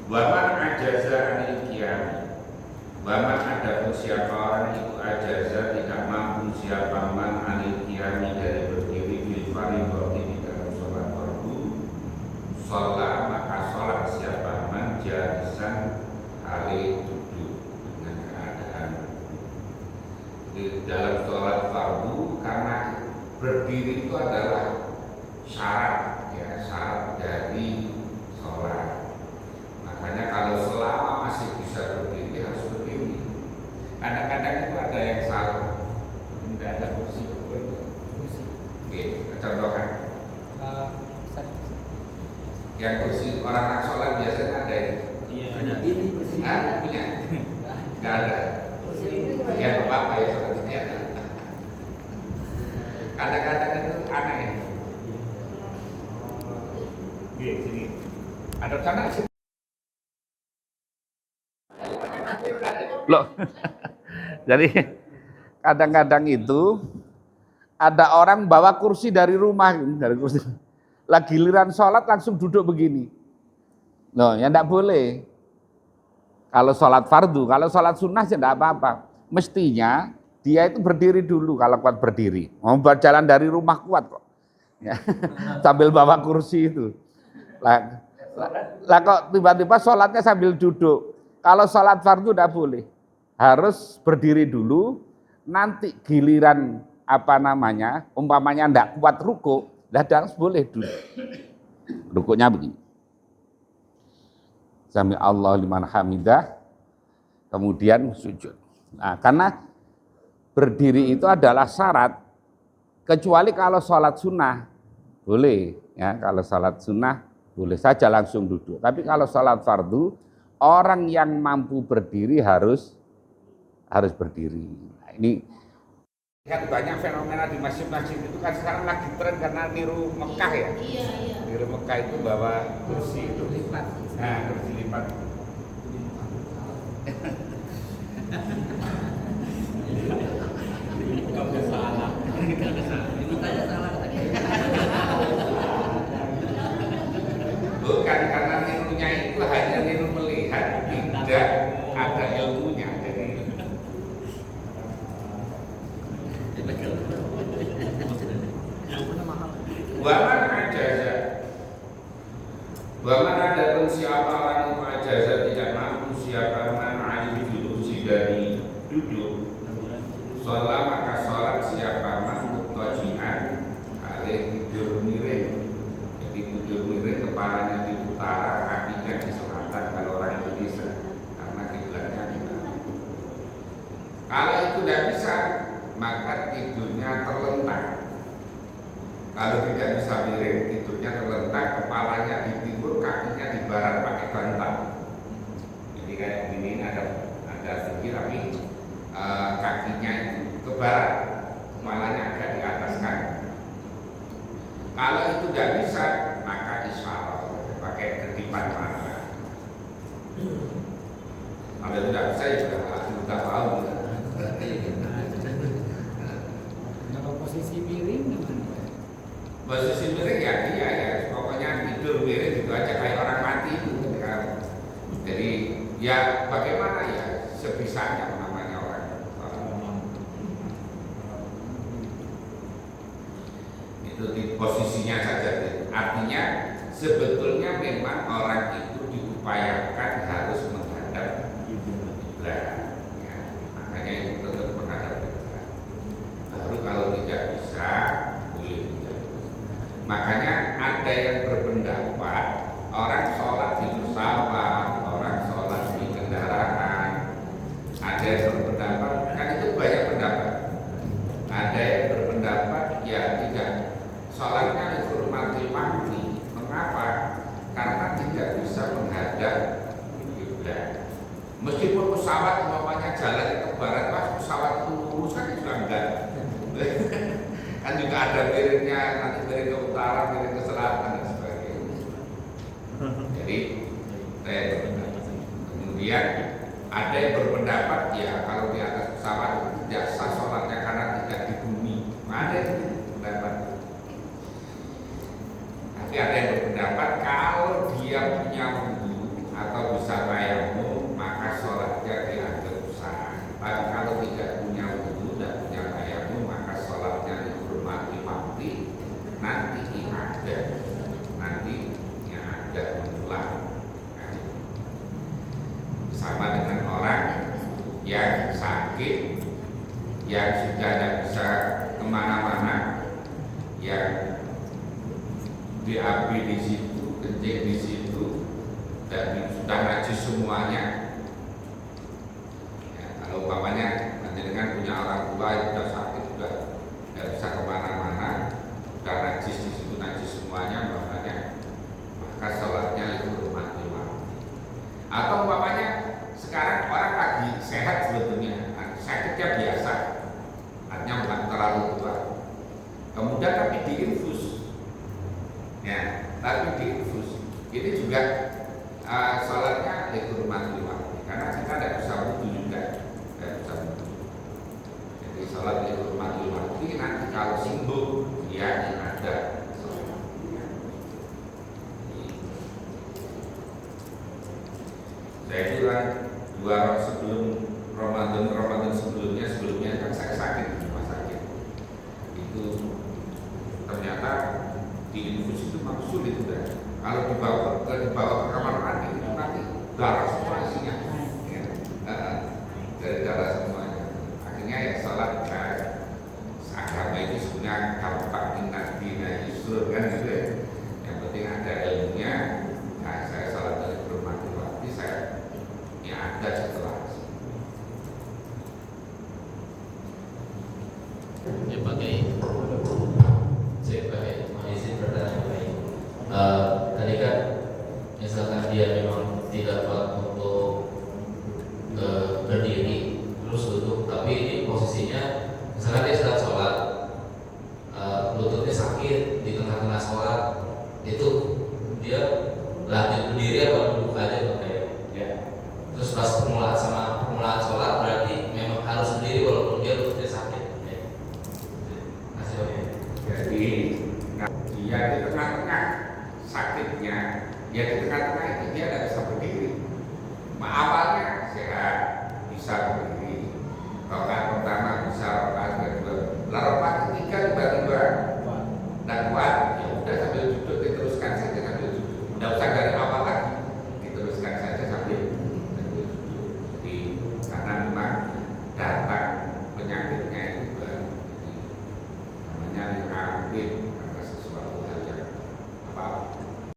Waman ajaza anil qiyam. Waman adapun siapa orang itu ajaza tidak mampu siapa man anil qiyam dari berdiri bil fardhi di dalam sholat fardu. Sholat maka sholat siapa man jalisan hale duduk dengan keadaan di dalam sholat fardu, karena berdiri itu adalah syarat, ya, syarat dari sholat. Makanya kalau selama masih bisa berdiri harus berdiri. Kadang-kadang itu ada yang salah, tidak ada kursi. Oke, contohkan. Yang kursi orang nak sholat biasanya ada ini. Iya. Punya? Tidak ada. Ya apa ya sholat ini ada. Kadang-kadang itu aneh. Oke, sini. Ada sana sini. Loh. Jadi kadang-kadang itu ada orang bawa kursi dari rumah, dari kursi. Lah giliran sholat langsung duduk begini. Loh, ya enggak boleh. Kalau sholat fardu, kalau sholat sunnah ya enggak apa-apa. Mestinya dia itu berdiri dulu kalau kuat berdiri. Mau berjalan dari rumah kuat kok. Ya. Sambil bawa kursi itu. Lah kok tiba-tiba sholatnya sambil duduk. Kalau sholat fardu enggak boleh. Harus berdiri dulu, nanti giliran umpamanya enggak kuat ruku, harus boleh dulu. Rukuknya begini. Sami Allah liman hamidah, kemudian sujud. Nah, karena berdiri itu adalah syarat, kecuali kalau sholat sunnah, boleh. Ya, kalau sholat sunnah, boleh saja langsung duduk. Tapi kalau sholat fardu, orang yang mampu berdiri harus berdiri. Nah, ini Lihat banyak fenomena di masjid-masjid itu kan sekarang lagi tren karena niru Mekah ya. Iya. Niru Mekah itu bawa kursi itu lipat. Nah, kursi lipat. Bukan karena nirunya itu hanya niru melihat, tidak ada ilmunya. Jadi waman ajaza, waman adapun siapa orang yang ajaza tidak mampu siapa man alim julusi dari duduk, sholat maka sholat siapa man mutajian alih tidur miring. Jadi tidur miring kepalanya di utara, kakinya di selatan kalau orang Indonesia, karena kiblatnya di mana. Kalau itu tidak bisa, maka tidurnya terlentang. Kalau tidak bisa miring, tidurnya terlentang, kepalanya di timur, kakinya di barat pakai bantal. Jadi kayak begini ada sedikit tapi kakinya itu ke barat, kepalanya agak di atas kaki. Kalau itu tidak bisa, maka isyarat pakai kedipan mata. Kalau tidak bisa ya sudah tahu. Kalau posisi miring gimana? Posisi miring ya dia ya pokoknya tidur miring gitu aja kayak orang mati itu. Jadi ya bagaimana ya sebisanya namanya orang. Itu di posisinya saja. Artinya sebetulnya memang orang itu diupayakan harus menghadap kiblat. Ya, makanya itu tetap menghadap kiblat. Baru kalau tidak bisa boleh tidak. Makanya ada yang berpendapat orang sholat di pesawat, orang sholat di kendaraan. Ada yang berpendapat, kan itu banyak pendapat. Ada yang berpendapat ya tidak, sholatnya dihormati mati. Mengapa? Karena tidak bisa menghadap kiblat. Meskipun pesawat umpamanya jalan ke barat, pas pesawat itu lurus kan juga enggak. Kan juga ada miringnya, nanti miring ke utara, miring ke selatan dan sebagainya. Jadi kemudian ada yang berpendapat ya kalau di atas pesawat tidak sah sholatnya karena tidak di bumi. Ada yang berpendapat. Tapi ada yang berpendapat kalau dia punya wudhu atau bisa di situ, kencing di situ, dan sudah najis semuanya. Ya, kalau umpamanya dengan punya orang tua yang sudah sakit, sudah tidak bisa kemana-mana, sudah najis di situ, najis semuanya, makanya maka sholatnya itu rumah lima. Atau umpamanya sekarang orang lagi sehat sebetulnya, sakitnya biasa, artinya bukan terlalu tua. Kemudian tapi diinfus, ya, tapi diinfus. Ini juga sholatnya itu rumah lima, karena kita tidak bisa wudhu juga, tidak bisa wudhu. Jadi sholat itu rumah lima. Ini nanti kalau sembuh dia ada. Saya bilang 2 orang sebelum Ramadan sebelumnya kan saya sakit di rumah sakit. Itu ternyata diinfus itu memang sulit udah. Kalau dibawa ke kamar mandi itu nanti darah semua isinya, ya. Dari darah semuanya. Akhirnya ya sholat agama itu sebenarnya gampang ingat yusur kan gitu ya. Yang penting ada ilmunya. Nah, saya sholat dari rumah waktu saya ya ada setelah. Ya pakai saya pakai izin bertanya baik. Tadi kan misalkan dia memang tidak kuat untuk berdiri terus duduk, tapi ini posisinya misalkan dia sedang sholat, lututnya sakit di tengah-tengah sholat, itu dia lanjut berdiri atau duduk aja kayak ya. Terus pas permulaan sholat berarti memang harus berdiri walaupun dia lututnya sakit. Ya. Jadi dia di tengah-tengah sakitnya, ya di tengah-tengah itu dia tidak bisa berdiri. Apa